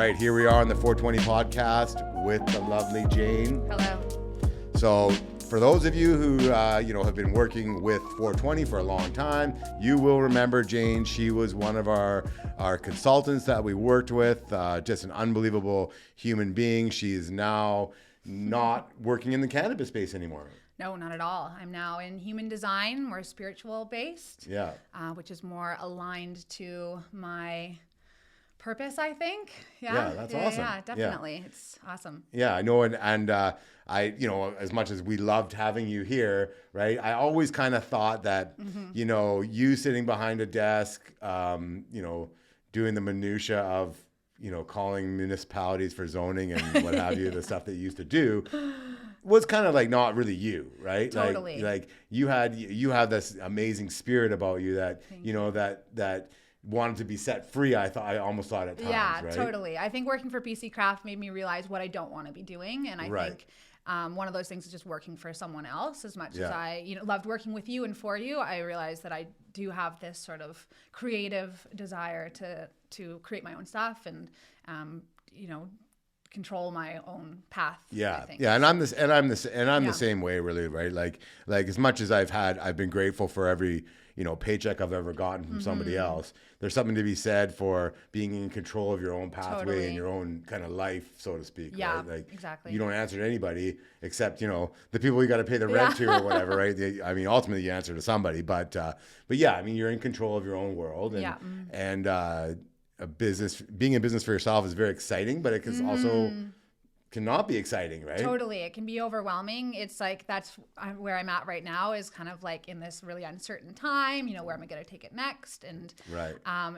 right, here we are on the 420 podcast with the lovely Jayne. Hello. So for those of you who have been working with 420 for a long time, you will remember Jayne. She was one of our consultants that we worked with, just an unbelievable human being. She is now not working in the cannabis space anymore. No, not at all. I'm now in human design, more spiritual based. Yeah. Which is more aligned to my purpose, I think. Yeah, that's awesome. Yeah, definitely. Yeah. It's awesome. Yeah, I know. And I, as much as we loved having you here, right? I always kind of thought that, you sitting behind a desk, doing the minutia of, calling municipalities for zoning and what have you, the stuff that you used to do, was kind of like not really you, right? Totally. Like you have this amazing spirit about you that, that wanted to be set free. I almost thought at times, yeah, right? Totally. I think working for BC Craft made me realize what I don't want to be doing. And I think one of those things is just working for someone else. As much as I loved working with you and for you, I realized that I do have this sort of creative desire to create my own stuff and, control my own path. Yeah. I think. Yeah. And I'm the same way, really, right? Like as much as I've been grateful for every, paycheck I've ever gotten from somebody else. There's something to be said for being in control of your own pathway and your own kind of life, so to speak. Yeah, right? Like exactly. You don't answer to anybody except, the people you got to pay the rent to or whatever, right? Ultimately you answer to somebody, but yeah, you're in control of your own world and being in business for yourself is very exciting, but it can also cannot be exciting, right? Totally. It can be overwhelming. It's like, that's where I'm at right now, is kind of like in this really uncertain time, where am I going to take it next? And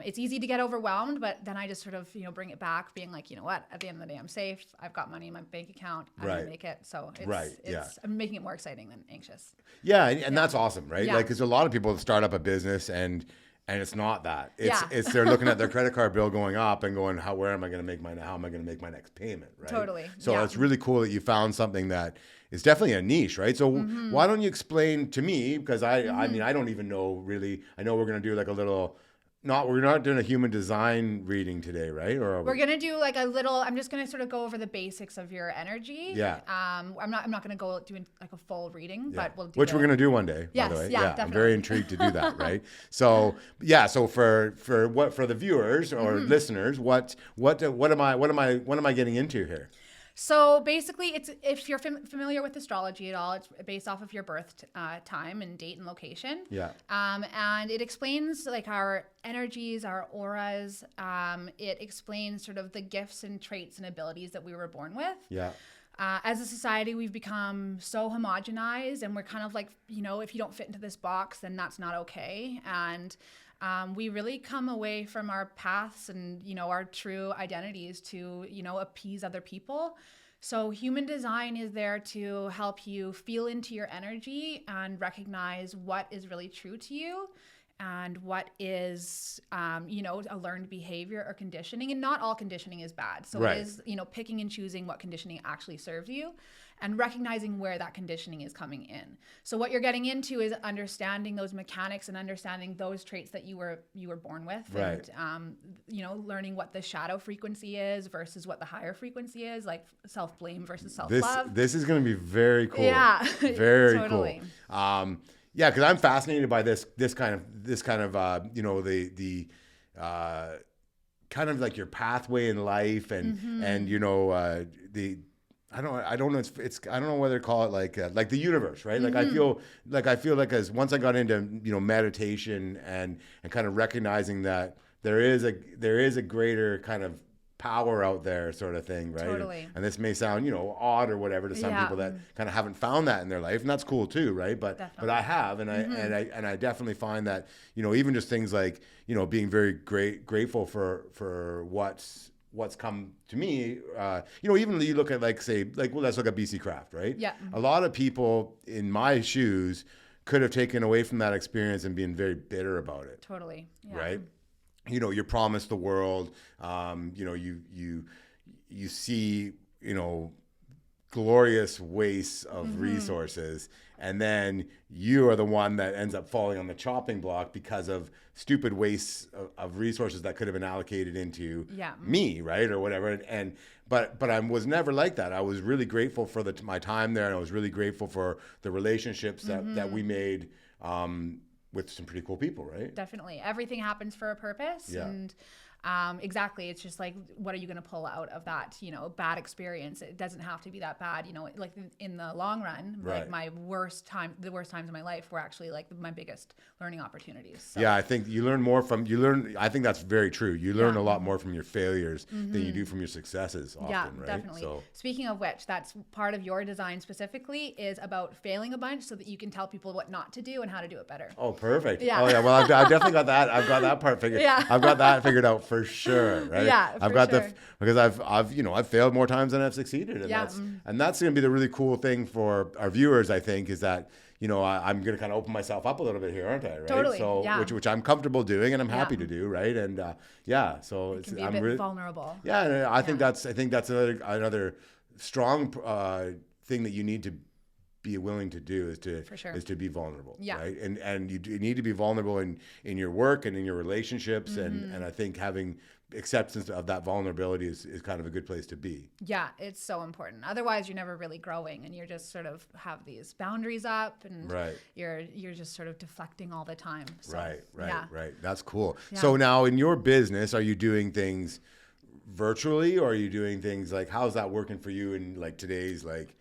it's easy to get overwhelmed, but then I just sort of, bring it back, being like, what, at the end of the day, I'm safe. I've got money in my bank account. I'm going to make it. So I'm making it more exciting than anxious. Yeah. And that's awesome, right? Yeah. Like, because a lot of people start up a business and it's not that. It's they're looking at their credit card bill going up and going, how am I going to make my next payment, right? Totally. So it's really cool that you found something that is definitely a niche, right? So why don't you explain to me, because I don't even know really. I know we're going to do like a little. We're not doing a human design reading today, right? Or we're going to do like a little, I'm just going to sort of go over the basics of your energy. Yeah. I'm not going to go doing like a full reading, but we'll do Which we're going to do one day, yes, by the way. Yeah, definitely. I'm very intrigued to do that, right? So for the viewers or listeners, what am I getting into here? So basically, it's if you're familiar with astrology at all, it's based off of your birth time and date and location. Yeah. And it explains like our energies, our auras. It explains sort of the gifts and traits and abilities that we were born with. Yeah. As a society, we've become so homogenized, and we're kind of like, if you don't fit into this box, then that's not okay. And we really come away from our paths and, our true identities to, appease other people. So human design is there to help you feel into your energy and recognize what is really true to you and what is, a learned behavior or conditioning. And not all conditioning is bad. So it is, picking and choosing what conditioning actually serves you and recognizing where that conditioning is coming in. So what you're getting into is understanding those mechanics and understanding those traits that you were born with, and learning what the shadow frequency is versus what the higher frequency is, like self-blame versus self-love. This is going to be very cool. Yeah, very totally. Cool. Yeah, because I'm fascinated by this kind of the kind of like your pathway in life and the. I don't know. I don't know whether to call it like the universe, right? Like I feel like as once I got into meditation and kind of recognizing that there is a greater kind of power out there, sort of thing, right? Totally. And this may sound odd or whatever to some people that kind of haven't found that in their life, and that's cool too, right? But I have, and I definitely find that even just things like being very grateful for what's come to me, even you look at let's look at BC Craft, right? Yeah. A lot of people in my shoes could have taken away from that experience and been very bitter about it. Totally. Yeah. Right? You're promised the world. You see, glorious wastes of resources, and then you are the one that ends up falling on the chopping block because of stupid wastes of resources that could have been allocated into me, right, or whatever. And but I was never like that. I was really grateful for my time there, and I was really grateful for the relationships that we made with some pretty cool people, right? Definitely. Everything happens for a purpose. Yeah. And exactly. It's just like, what are you going to pull out of that, bad experience? It doesn't have to be that bad, like in the long run, like the worst times of my life were actually like my biggest learning opportunities. So. Yeah. I think I think that's very true. You learn a lot more from your failures than you do from your successes often, yeah, right? Definitely. So. Speaking of which, that's part of your design specifically is about failing a bunch so that you can tell people what not to do and how to do it better. Oh, perfect. Yeah. Oh yeah. Well, I've definitely got that. I've got that part figured. Yeah. I've got that figured out for sure, right? Yeah, I've got because I've failed more times than I've succeeded, and that's going to be the really cool thing for our viewers. I think is that I'm going to kind of open myself up a little bit here, aren't I? Right. Totally. So which I'm comfortable doing, and I'm happy to do, right? And so it can be a bit vulnerable. Yeah, and I think that's another strong thing that you need to be willing to do is to be vulnerable, right? And you need to be vulnerable in your work and in your relationships, and I think having acceptance of that vulnerability is kind of a good place to be. Yeah, it's so important. Otherwise, you're never really growing, and you're just sort of have these boundaries up, and you're just sort of deflecting all the time. So, right. That's cool. Yeah. So now in your business, are you doing things virtually, or are you doing things like, how's that working for you in like today's like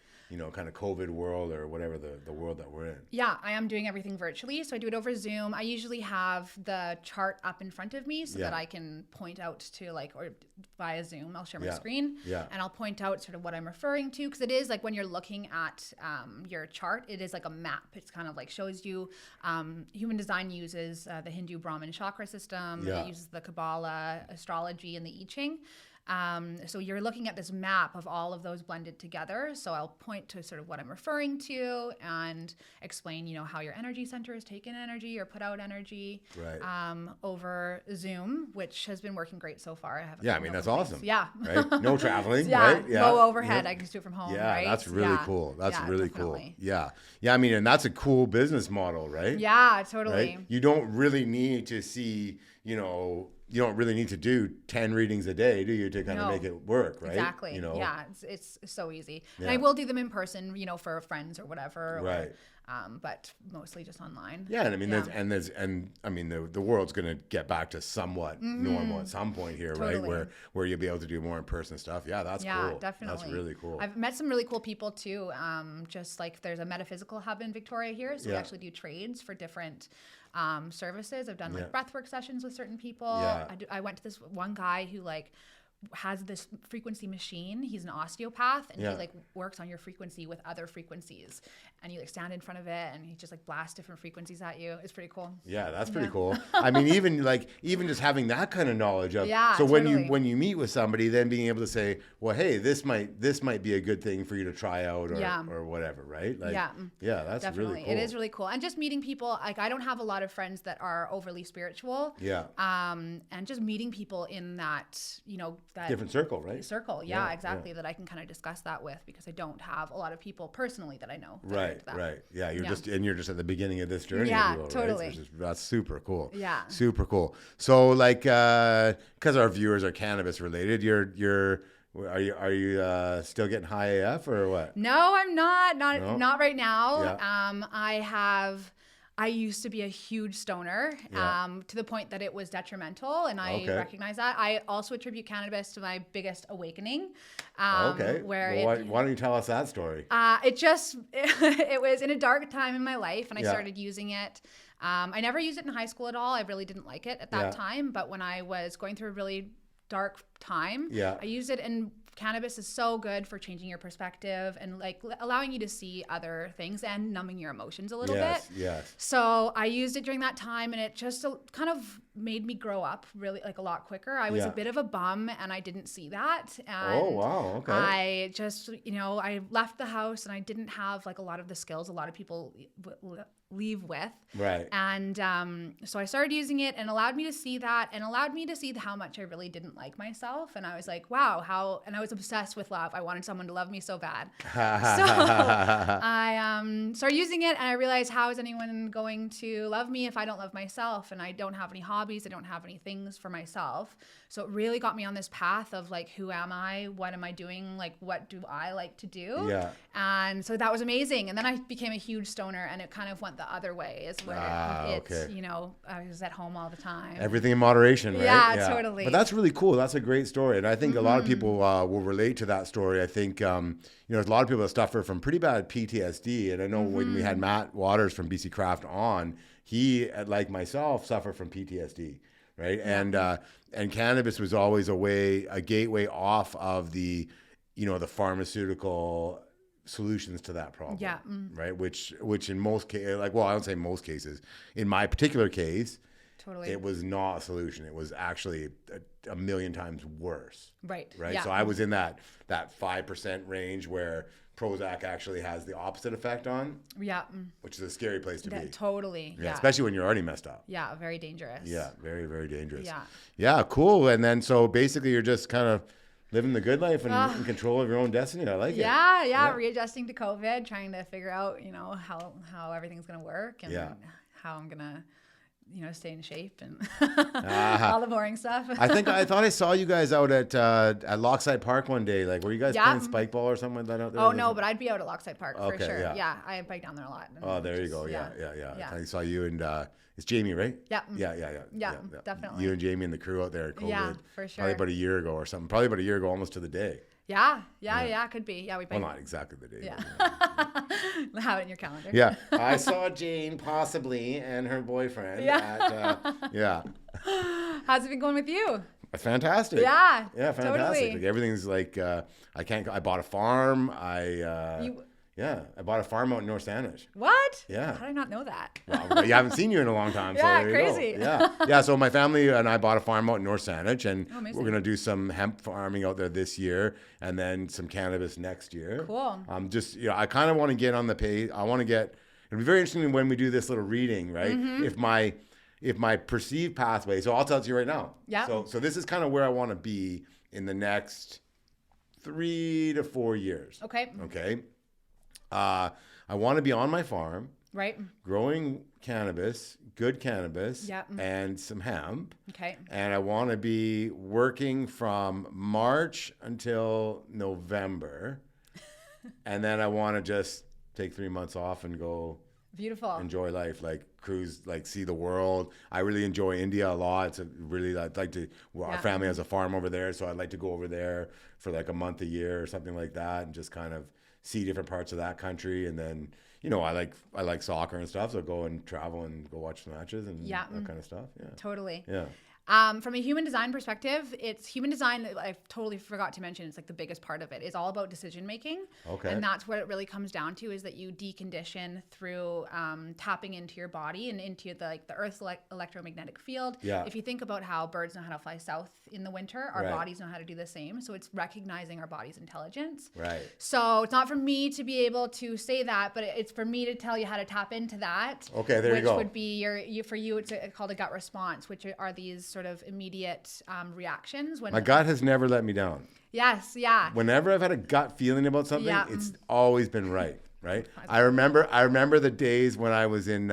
kind of COVID world or whatever the world that we're in? Yeah, I am doing everything virtually. So I do it over Zoom. I usually have the chart up in front of me so that I can point out to or via Zoom, I'll share my screen and I'll point out sort of what I'm referring to. Because it is like when you're looking at your chart, it is like a map. It's kind of like shows you, human design uses the Hindu Brahmin chakra system. It uses the Kabbalah, astrology, and the I Ching. So you're looking at this map of all of those blended together. So I'll point to sort of what I'm referring to and explain, how your energy centers take in energy or put out energy over Zoom, which has been working great so far. I mean, that's awesome. Yeah. Right? No traveling, right? Yeah. No overhead. I can just do it from home, right? That's really cool. That's really definitely. Cool. Yeah. Yeah, I mean, and that's a cool business model, right? Yeah, totally. Right? You don't really need to see, you don't really need to do 10 readings a day, do you, to kind of make it work, right? Exactly. Yeah, it's so easy. Yeah. And I will do them in person, for friends or whatever. Right. But mostly just online. Yeah, and I mean, the world's going to get back to somewhat normal at some point here, right? Where you'll be able to do more in-person stuff. Yeah, that's cool. Yeah, definitely. That's really cool. I've met some really cool people too. Just like there's a metaphysical hub in Victoria here, so we actually do trades for different services. I've done breathwork sessions with certain people. I went to this one guy who has this frequency machine. He's an osteopath, and he works on your frequency with other frequencies, and you stand in front of it and he just blasts different frequencies at you. It's pretty cool. Yeah, that's pretty cool. I mean, even just having that kind of knowledge of so totally. when you meet with somebody, then being able to say, well, hey, this might be a good thing for you to try out or whatever, right? That's definitely. really cool. It is really cool. And just meeting people, I don't have a lot of friends that are overly spiritual. Yeah. And just meeting people in that, that different circle, right? Exactly. That I can kind of discuss that with, because I don't have a lot of people personally that I know. Right. Yeah, you're just at the beginning of this journey. Yeah, if you will, totally. Right? That's super cool. Yeah. Super cool. So because our viewers are cannabis related, are you still getting high AF or what? No, I'm not. Not right now. Yeah. I used to be a huge stoner, to the point that it was detrimental, and I recognize that. I also attribute cannabis to my biggest awakening. Why don't you tell us that story? It was in a dark time in my life, and I started using it. I never used it in high school at all. I really didn't like it at that time, but when I was going through a really dark time, I used it, and cannabis is so good for changing your perspective and allowing you to see other things and numbing your emotions a little bit. Yes. So I used it during that time, and it just kind of made me grow up really like a lot quicker. I was a bit of a bum and I didn't see that. And oh, wow. Okay. I just, I left the house and I didn't have like a lot of the skills a lot of people leave with. Right. And so I started using it and allowed me to see that and allowed me to see how much I really didn't like myself. And I was like, wow, and I was obsessed with love. I wanted someone to love me so bad. So I started using it and I realized, how is anyone going to love me if I don't love myself? And I don't have any hobbies. I don't have any things for myself. So it really got me on this path of like, who am I? What am I doing? Like, what do I like to do? Yeah. And so that was amazing. And then I became a huge stoner and it kind of went the other way is where I was at home all the time. Everything in moderation, right? Yeah, totally. But that's really cool. That's a great story. And I think a lot of people will relate to that story. I think, there's a lot of people that suffer from pretty bad PTSD. And I know when we had Matt Waters from BC Craft on, he, like myself, suffered from PTSD, right? Yeah. And cannabis was always a gateway off of the pharmaceutical solutions to that problem. Yeah. Right. Which in most cases, I don't say most cases, in my particular case, totally, it was not a solution. It was actually a million times worse. Right. Right. Yeah. So I was in that 5% range where Prozac actually has the opposite effect on. Yeah. Which is a scary place to be. Totally. Yeah. Especially when you're already messed up. Yeah. Very dangerous. Yeah. Very, very dangerous. Yeah. Yeah. Cool. And then so basically you're just kind of living the good life and in control of your own destiny. I like it. Yeah. Readjusting to COVID, trying to figure out, how everything's going to work and how I'm going to, stay in shape and all the boring stuff. I thought I saw you guys out at Lochside Park one day. Like, were you guys playing spike ball or something like that out there? Oh, no, but I'd be out at Lochside Park for sure. Yeah. I bike down there a lot. Oh, there you go. Yeah. I saw you and it's Jamie, right? Yeah. Yeah, definitely. You and Jamie and the crew out there at COVID. Yeah, for sure. Probably about a year ago or something. Probably about a year ago, almost to the day. Yeah, could be. Yeah, we well, not exactly the day. Yeah. Have it in your calendar. Yeah. I saw Jayne possibly and her boyfriend at How's it been going with you? Fantastic. Yeah. Yeah, fantastic. Totally. Like everything's like I bought a farm. I bought a farm out in North Saanich. What? Yeah. How did I not know that? Well, you haven't seen you in a long time. So there crazy. You go. Yeah. So my family and I bought a farm out in North Saanich, and we're going to do some hemp farming out there this year and then some cannabis next year. Cool. I kind of want to get on the page. It'll be very interesting when we do this little reading, right? Mm-hmm. If my perceived pathway, so I'll tell it to you right now. Yeah. So this is kind of where I want to be in the next 3 to 4 years. Okay. I want to be on my farm, right, growing cannabis, good cannabis, yep, and some hemp. Okay. And I want to be working from March until November. And then I want to just take 3 months off and go beautiful, enjoy life, like cruise, like see the world. I really enjoy India a lot. I'd like to, our family has a farm over there, so I'd like to go over there for like a month a year or something like that and just kind of see different parts of that country. And then, I like soccer and stuff, so go and travel and go watch the matches and that kind of stuff. Yeah. Totally. Yeah. From a human design perspective, it's human design. I totally forgot to mention. It's like the biggest part of it is all about decision making. Okay. And that's what it really comes down to, is that you decondition through tapping into your body and into the Earth's electromagnetic field. Yeah. If you think about how birds know how to fly south in the winter, our bodies know how to do the same. So it's recognizing our body's intelligence. Right. So it's not for me to be able to say that, but it's for me to tell you how to tap into that. Okay, there you go. Which would be for you, it's called a gut response, which are these sort of immediate reactions. My gut has never let me down. Yes, yeah. Whenever I've had a gut feeling about something, it's always been right. I remember the days when I was in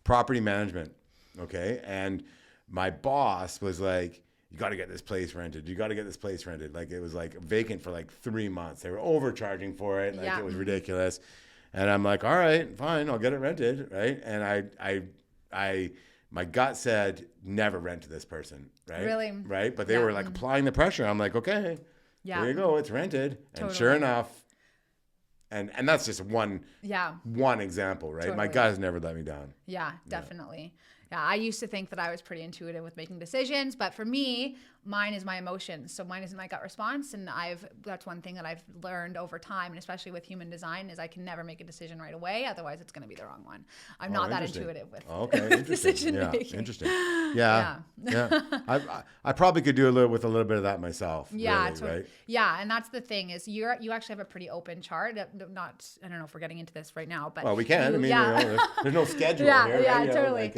property management, okay? And my boss was like, you got to get this place rented. You got to get this place rented. Like, it was like vacant for like 3 months. They were overcharging for it. Like, it was ridiculous. And I'm like, all right, fine, I'll get it rented, right? And my gut said, never rent to this person, right? Really? Right? But they were like applying the pressure. I'm like, okay, there you go, it's rented. Totally. And sure enough, and that's just one example, right? Totally. My gut has never let me down. Yeah, definitely. Yeah, I used to think that I was pretty intuitive with making decisions, but for me, mine is my emotions. So mine isn't my gut response, and that's one thing that I've learned over time, and especially with human design, is I can never make a decision right away. Otherwise, it's going to be the wrong one. I'm not that intuitive with decision making. Interesting. Yeah. I probably could do with a little bit of that myself. Yeah, really, right? Yeah, and that's the thing is you actually have a pretty open chart. Not, I don't know if we're getting into this right now, but well, we can. There's no schedule here. Yeah, right? totally.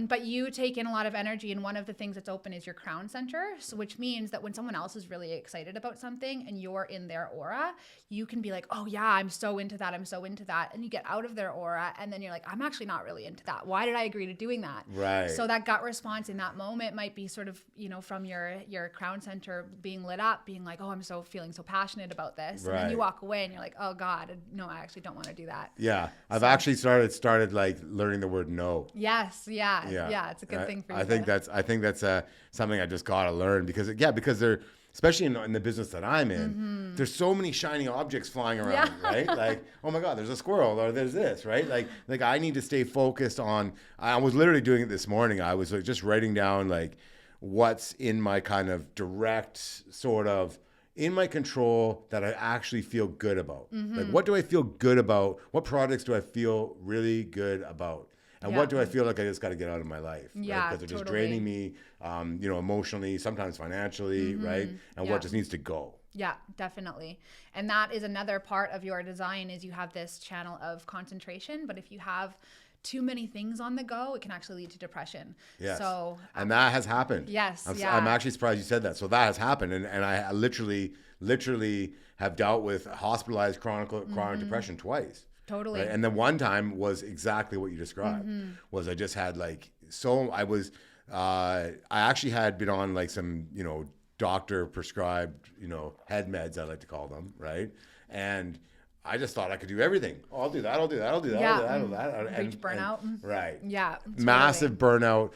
But you take in a lot of energy, and one of the things that's open is your crown center, so which means that when someone else is really excited about something and you're in their aura, you can be like, oh yeah, I'm so into that, and you get out of their aura, and then you're like, I'm actually not really into that. Why did I agree to doing that? Right. So that gut response in that moment might be sort of, from your crown center being lit up, being like, oh, I'm feeling so passionate about this, and then you walk away and you're like, oh God, no, I actually don't want to do that. Yeah, I've actually started like learning the word no. Yes, yeah, it's a good thing for you. I think that's something I just gotta learn because they're, especially in the business that I'm in, there's so many shiny objects flying around, right? Like, oh my God, there's a squirrel, or there's this, right? Like I need to stay focused on. I was literally doing it this morning. I was just writing down like what's in my kind of direct sort of in my control that I actually feel good about. Like, what do I feel good about? What projects do I feel really good about? And what do I feel like I just got to get out of my life? Yeah, because they're just draining me, emotionally, sometimes financially, right? And what just needs to go. Yeah, definitely. And that is another part of your design is you have this channel of concentration. But if you have too many things on the go, it can actually lead to depression. Yes. So, and that has happened. Yes. I'm actually surprised you said that. So that has happened. And I literally have dealt with hospitalized chronic depression twice. Totally. Right? And then one time was exactly what you described. Was I just had I actually had been on like some, doctor prescribed, head meds, I like to call them, right? And I just thought I could do everything. Oh, I'll do that. I'll do that. Reach burnout. Right. Yeah. Totally. Massive burnout,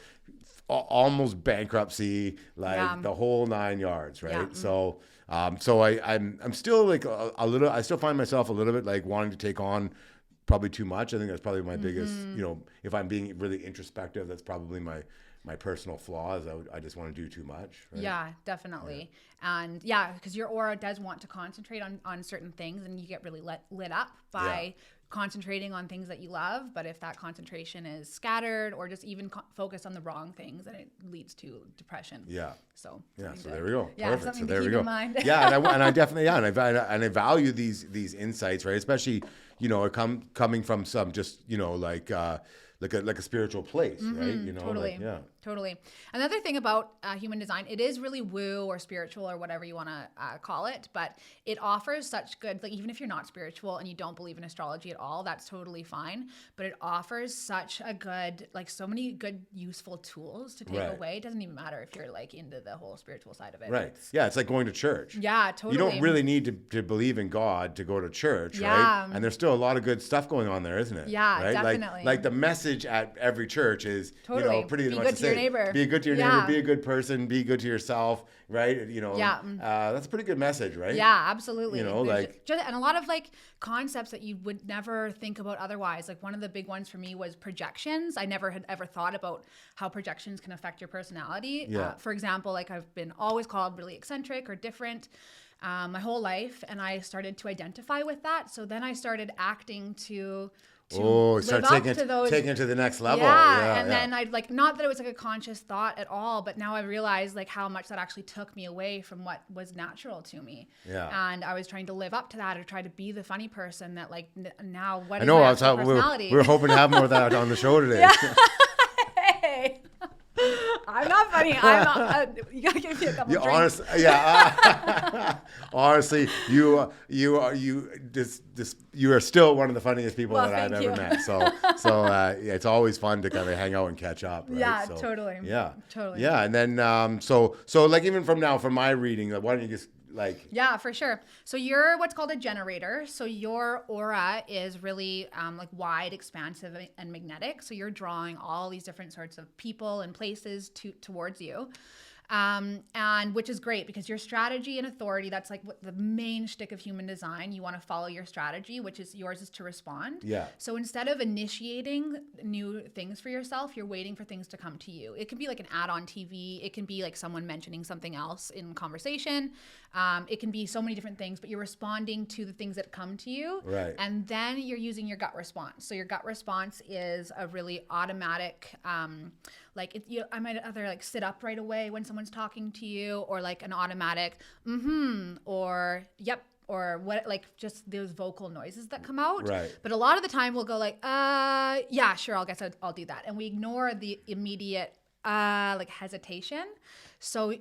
almost bankruptcy, like the whole 9 yards, right? Yeah. So I'm still like a little. I still find myself a little bit like wanting to take on probably too much. I think that's probably my biggest. If I'm being really introspective, that's probably my personal flaw. Is I just want to do too much. Right? Yeah, definitely. Yeah. And because your aura does want to concentrate on certain things, and you get really lit up by concentrating on things that you love. But if that concentration is scattered or just even focused on the wrong things, then it leads to depression. Yeah. So so there we go. Yeah, perfect. something So there to we keep go. in mind. Yeah, and I definitely and I value these insights, right? Especially coming from some just like a spiritual place, right? Totally. Totally. Another thing about human design, it is really woo or spiritual or whatever you want to call it, but it offers such good, like even if you're not spiritual and you don't believe in astrology at all, that's totally fine. But it offers such a good, like so many good, useful tools to take away. It doesn't even matter if you're like into the whole spiritual side of it. Right. It's like going to church. Yeah, totally. You don't really need to believe in God to go to church, right? And there's still a lot of good stuff going on there, isn't it? Yeah, right? definitely. Like the message at every church is, pretty much be good to your neighbor. Be good to your neighbor, be a good person, be good to yourself, right? That's a pretty good message, right? Yeah, absolutely. And a lot of like concepts that you would never think about otherwise. Like one of the big ones for me was projections. I never had ever thought about how projections can affect your personality. Yeah. For example, like I've been always called really eccentric or different my whole life, and I started to identify with that. So then I started acting to start taking it to the next level. Then I'd like, not that it was like a conscious thought at all, but now I realize like how much that actually took me away from what was natural to me. Yeah. And I was trying to live up to that or try to be the funny person that like now what I is know. my actual personality? We were hoping to have more of that on the show today. Hey. I'm not funny. I'm not. You gotta give me a couple drinks. Honestly, you are still one of the funniest people that I've ever met. So it's always fun to kind of hang out and catch up. Right? Yeah, totally. Yeah, totally. Yeah, and then so like even from my reading, why don't you just like? Yeah, for sure. So you're what's called a generator. So your aura is really like wide, expansive, and magnetic. So you're drawing all these different sorts of people and places towards you. And which is great because your strategy and authority, that's like what the main shtick of human design. You want to follow your strategy, which is yours is to respond. Yeah. So instead of initiating new things for yourself, you're waiting for things to come to you. It can be like an ad on TV. It can be like someone mentioning something else in conversation. It can be so many different things, but you're responding to the things that come to you. Right. And then you're using your gut response. So your gut response is a really automatic, I might either like sit up right away when someone's talking to you, or like an automatic, or yep, or what, like just those vocal noises that come out. Right. But a lot of the time we'll go like, yeah, sure, I'll do that. And we ignore the immediate, like hesitation. So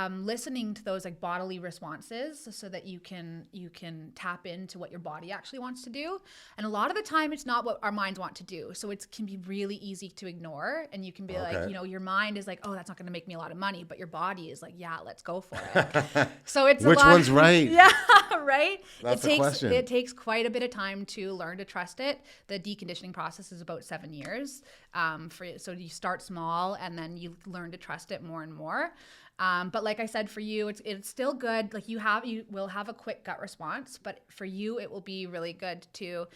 listening to those like bodily responses so that you can tap into what your body actually wants to do. And a lot of the time it's not what our minds want to do. So it can be really easy to ignore, and you can be like, your mind is like, oh, that's not going to make me a lot of money, but your body is like, yeah, let's go for it. So it's which one's right? Yeah, right. That's the question. It takes quite a bit of time to learn to trust it. The deconditioning process is about 7 years. So you start small and then you learn to trust it more and more. But like I said, for you, it's still good. Like you will have a quick gut response, but for you, it will be really good to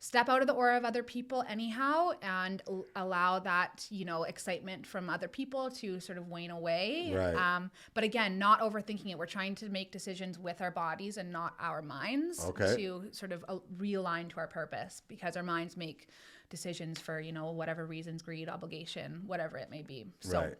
step out of the aura of other people anyhow, and allow that, excitement from other people to sort of wane away. Right. But again, not overthinking it. We're trying to make decisions with our bodies and not our minds to sort of realign to our purpose, because our minds make decisions for, whatever reasons, greed, obligation, whatever it may be. So. Right.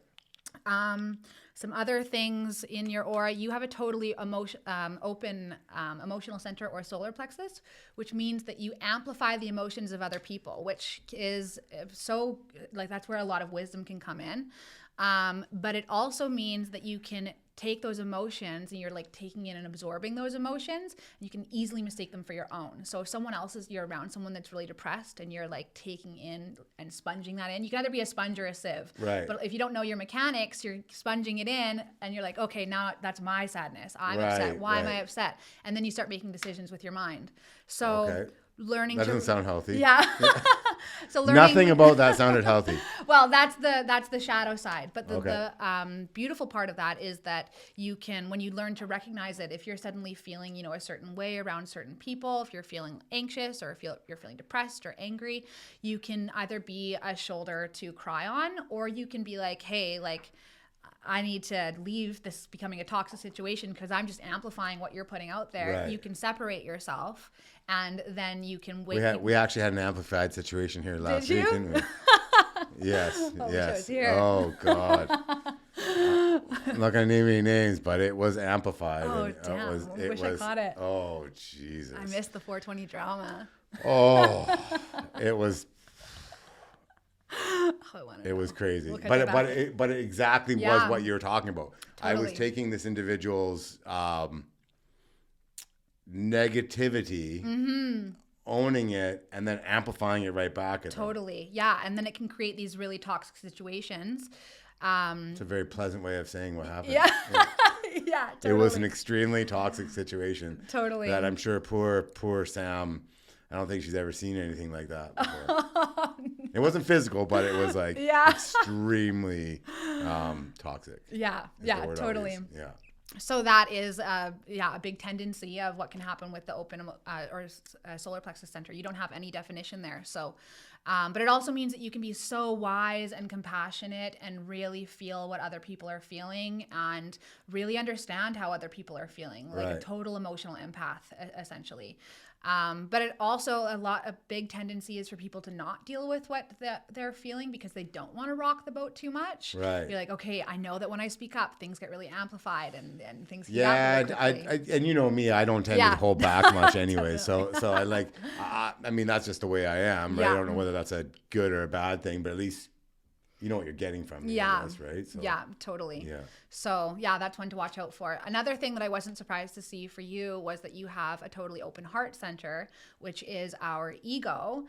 Some other things in your aura, you have a totally open emotional center or solar plexus, which means that you amplify the emotions of other people, which is so, like, that's where a lot of wisdom can come in. But it also means that you can take those emotions and you're like taking in and absorbing those emotions. You can easily mistake them for your own. So if you're around someone that's really depressed and you're like taking in and sponging that in, you can either be a sponge or a sieve. Right. But if you don't know your mechanics, you're sponging it in and you're like, okay, now that's my sadness. I'm upset. Why am I upset? And then you start making decisions with your mind. So learning that doesn't sound healthy. Yeah. So nothing about that sounded healthy. Well, that's the shadow side. But the beautiful part of that is that you can, when you learn to recognize it, if you're suddenly feeling, a certain way around certain people, if you're feeling anxious or if you're feeling depressed or angry, you can either be a shoulder to cry on, or you can be like, hey, like, I need to leave this becoming a toxic situation because I'm just amplifying what you're putting out there. Right. You can separate yourself, and then you can wait. We actually had an amplified situation here last week, didn't we? Yes. Yes. Oh God. I'm not gonna name any names, but it was amplified. Oh damn! I wish I caught it. Oh Jesus! I missed the 420 drama. Oh, it was. It was crazy, we'll but it exactly was what you were talking about. Totally. I was taking this individual's negativity, owning it, and then amplifying it right back at them. Yeah, and then it can create these really toxic situations. It's a very pleasant way of saying what happened. Yeah. Yeah, totally. It was an extremely toxic situation. Totally. That I'm sure poor Sam, I don't think she's ever seen anything like that before. No. It wasn't physical, but it was like extremely toxic. Yeah, totally. Yeah. So that is a big tendency of what can happen with the open or solar plexus center. You don't have any definition there. So, but it also means that you can be so wise and compassionate and really feel what other people are feeling and really understand how other people are feeling, like a total emotional empath, essentially. But it also a big tendency is for people to not deal with what they're feeling because they don't want to rock the boat too much. Right. You're like, okay, I know that when I speak up, things get really amplified and things. Yeah, and you know me, I don't tend to hold back much anyway. So I like, I mean, that's just the way I am. Right? I don't know whether that's a good or a bad thing, but at least you know what you're getting from me, I guess, right? So, yeah, totally. Yeah. So that's one to watch out for. Another thing that I wasn't surprised to see for you was that you have a totally open heart center, which is our ego.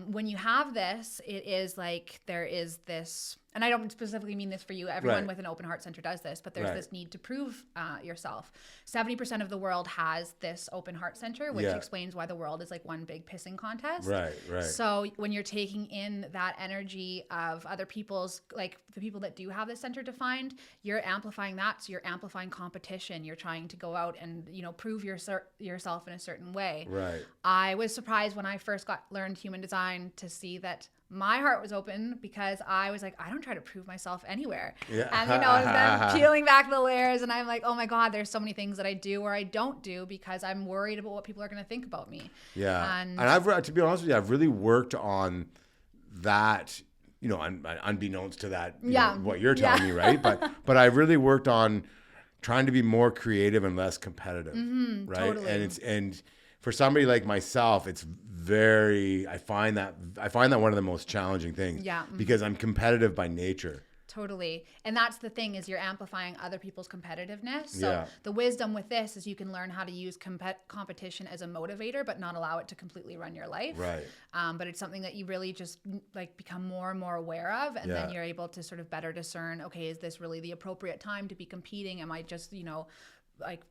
When you have this, it is like there is this and I don't specifically mean this for you, everyone Right. with an open heart center does this, but there's Right. this need to prove yourself. 70% of the world has this open heart center, which Yeah. explains why the world is like one big pissing contest. Right, right. So when you're taking in that energy of other people's, like the people that do have this center defined, you're amplifying that. So you're amplifying competition. You're trying to go out and, you know, prove yourself in a certain way. Right. I was surprised when I first learned human design to see that my heart was open, because I was like, I don't try to prove myself anywhere. Yeah. And, you know, then peeling back the layers, and I'm like, oh my God, there's so many things that I do or I don't do because I'm worried about what people are going to think about me. Yeah. And I've, to be honest with you, I've really worked on that, you know, unbeknownst to that, you know, what you're telling me, right? But I really worked on trying to be more creative and less competitive, right? Totally. And for somebody like myself, it's I find that one of the most challenging things. Yeah. Because I'm competitive by nature. Totally. And that's the thing, is you're amplifying other people's competitiveness. So Yeah. the wisdom with this is you can learn how to use competition as a motivator, but not allow it to completely run your life. Right. But it's something that you really just like become more and more aware of. And then Yeah. you're able to sort of better discern, okay, is this really the appropriate time to be competing? Am I just, you know, like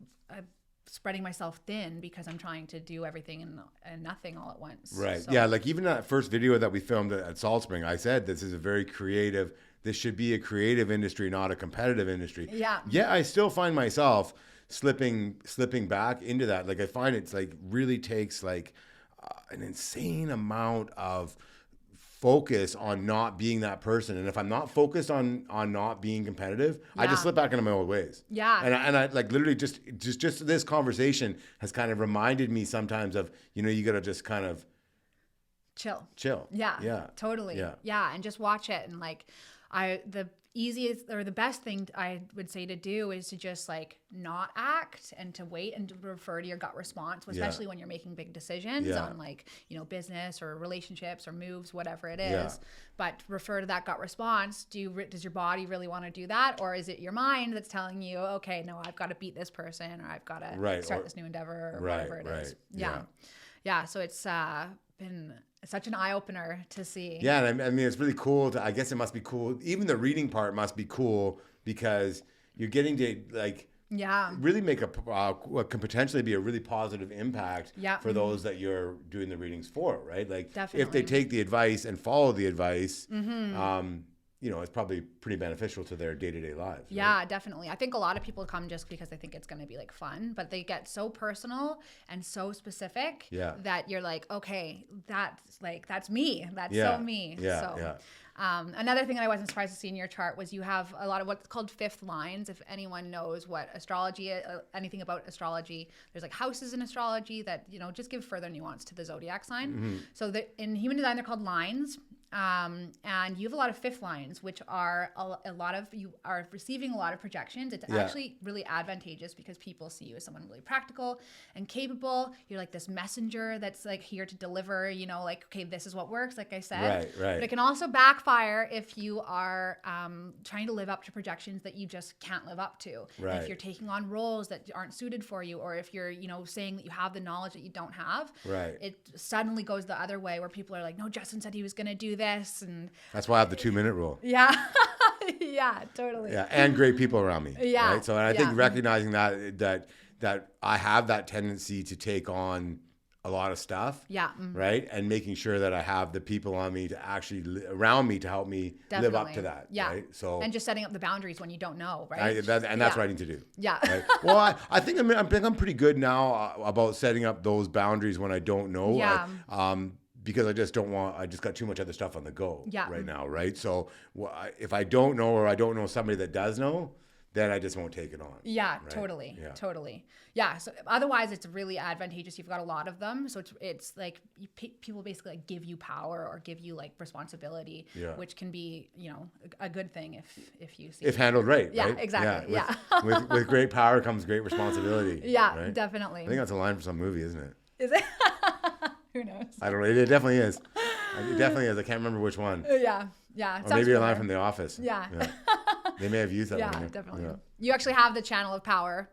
spreading myself thin because I'm trying to do everything and nothing all at once? Right. So, Yeah. Like even that first video that we filmed at Salt Spring, I said, this should be a creative industry, not a competitive industry. Yeah. Yeah. I still find myself slipping back into that. Like I find it's like really takes like an insane amount of focus on not being that person. And if I'm not focused on not being competitive, I just slip back into my old ways. Yeah. And I like literally just this conversation has kind of reminded me sometimes of, you know, you got to just kind of chill. Yeah. Yeah. Totally. Yeah. Yeah. And just watch it. And like, the easiest or the best thing I would say to do is to just like not act and to wait and to refer to your gut response, especially when you're making big decisions on like, you know, business or relationships or moves, whatever it is. Yeah. But refer to that gut response. Does your body really want to do that? Or is it your mind that's telling you, okay, no, I've got to beat this person, or I've got to start this new endeavor, or whatever it is. Yeah. Yeah. So it's been such an eye-opener to see. Yeah, and I mean, it's really cool. I guess it must be cool. Even the reading part must be cool because you're getting to like really make what can potentially be a really positive impact for those that you're doing the readings for, right? Like if they take the advice and follow the advice, you know, it's probably pretty beneficial to their day-to-day lives. Right? Yeah, definitely. I think a lot of people come just because they think it's going to be like fun, but they get so personal and so specific that you're like, okay, that's me. That's so me. Another thing that I wasn't surprised to see in your chart was you have a lot of what's called fifth lines. If anyone knows what astrology, anything about astrology, there's like houses in astrology that, you know, just give further nuance to the zodiac sign. So in human design, they're called lines. And you have a lot of fifth lines, which are a lot of, you are receiving a lot of projections. It's actually really advantageous because people see you as someone really practical and capable. You're like this messenger that's like here to deliver, you know, like, okay, this is what works, like I said. Right. But it can also backfire if you are trying to live up to projections that you just can't live up to. Right. If you're taking on roles that aren't suited for you, or if you're, you know, saying that you have the knowledge that you don't have, it suddenly goes the other way where people are like, no, Justin said he was going to do this. And that's why I have the 2-minute rule. Yeah. Yeah, totally. Yeah. And great people around me. Yeah. Right? So I think recognizing that I have that tendency to take on a lot of stuff. Yeah. Right. And making sure that I have the people on me to actually around me to help me live up to that. Yeah. Right? So, and just setting up the boundaries when you don't know. Right. That's what I need to do. Yeah. Right? Well, I think I'm pretty good now about setting up those boundaries when I don't know. Yeah. Because I just got too much other stuff on the go right now, right? So if I don't know, or I don't know somebody that does know, then I just won't take it on. Yeah, right? totally. Yeah, so otherwise it's really advantageous. You've got a lot of them. So it's like people basically like give you power or give you like responsibility, which can be, you know, a good thing if you see if handled right. Yeah, right? exactly. Yeah. With great power comes great responsibility. Yeah, right? definitely. I think that's a line from some movie, isn't it? Is it? Who knows? I don't know. It definitely is. It definitely is. I can't remember which one. Yeah. Or maybe a line from The Office. Yeah. They may have used that one. Yeah, definitely. Yeah. You actually have the channel of power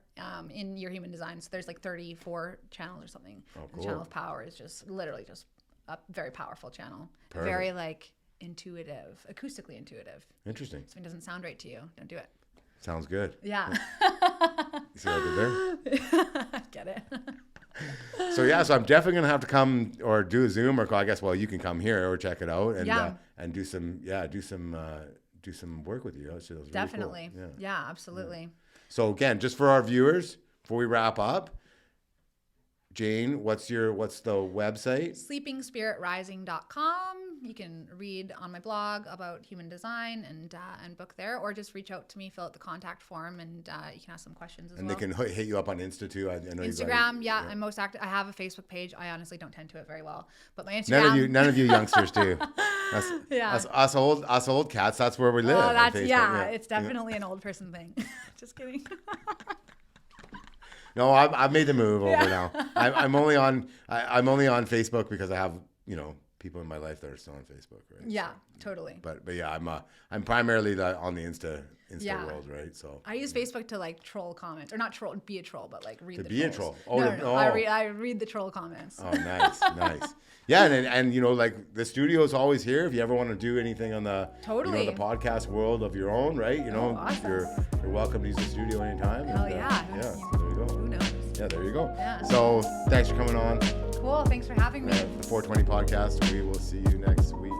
in your human design. So there's like 34 channels or something. Oh, cool. The channel of power is just literally just a very powerful channel. Perfect. Very like intuitive, acoustically intuitive. Interesting. So if it doesn't sound right to you, don't do it. Sounds good. Yeah. You see what I did there? Get it. So yeah, so I'm definitely gonna have to come or do a Zoom or call. I guess you can come here or check it out and do some work with you. So really Definitely. cool. Yeah, absolutely. Yeah. So again, just for our viewers, before we wrap up, Jayne, what's the website? sleepingspiritrising.com. You can read on my blog about human design and book there, or just reach out to me, fill out the contact form, and you can ask some questions as well. And they can hit you up on Insta too. I know Instagram, I'm most active. I have a Facebook page. I honestly don't tend to it very well, but my Instagram. None of you youngsters do. Us old cats. That's where we live. Oh, that's it's definitely an old person thing. Just kidding. No, I've made the move over now. I'm only on Facebook because I have people in my life that are still on Facebook, right? Yeah, so, totally. But yeah, I'm primarily on the Insta world, right? So I use Facebook to like troll comments, or not troll, be a troll, but like read. To be trolls. A troll. Oh no. I read the troll comments. Oh, nice. Yeah, and like the studio is always here if you ever want to do anything on the the podcast world of your own, right? Awesome. You're welcome to use the studio anytime. Hell yeah. So there you go. Who knows? Yeah, there you go. Yeah. So thanks for coming on. Cool. Thanks for having me. The 420 podcast. We will see you next week.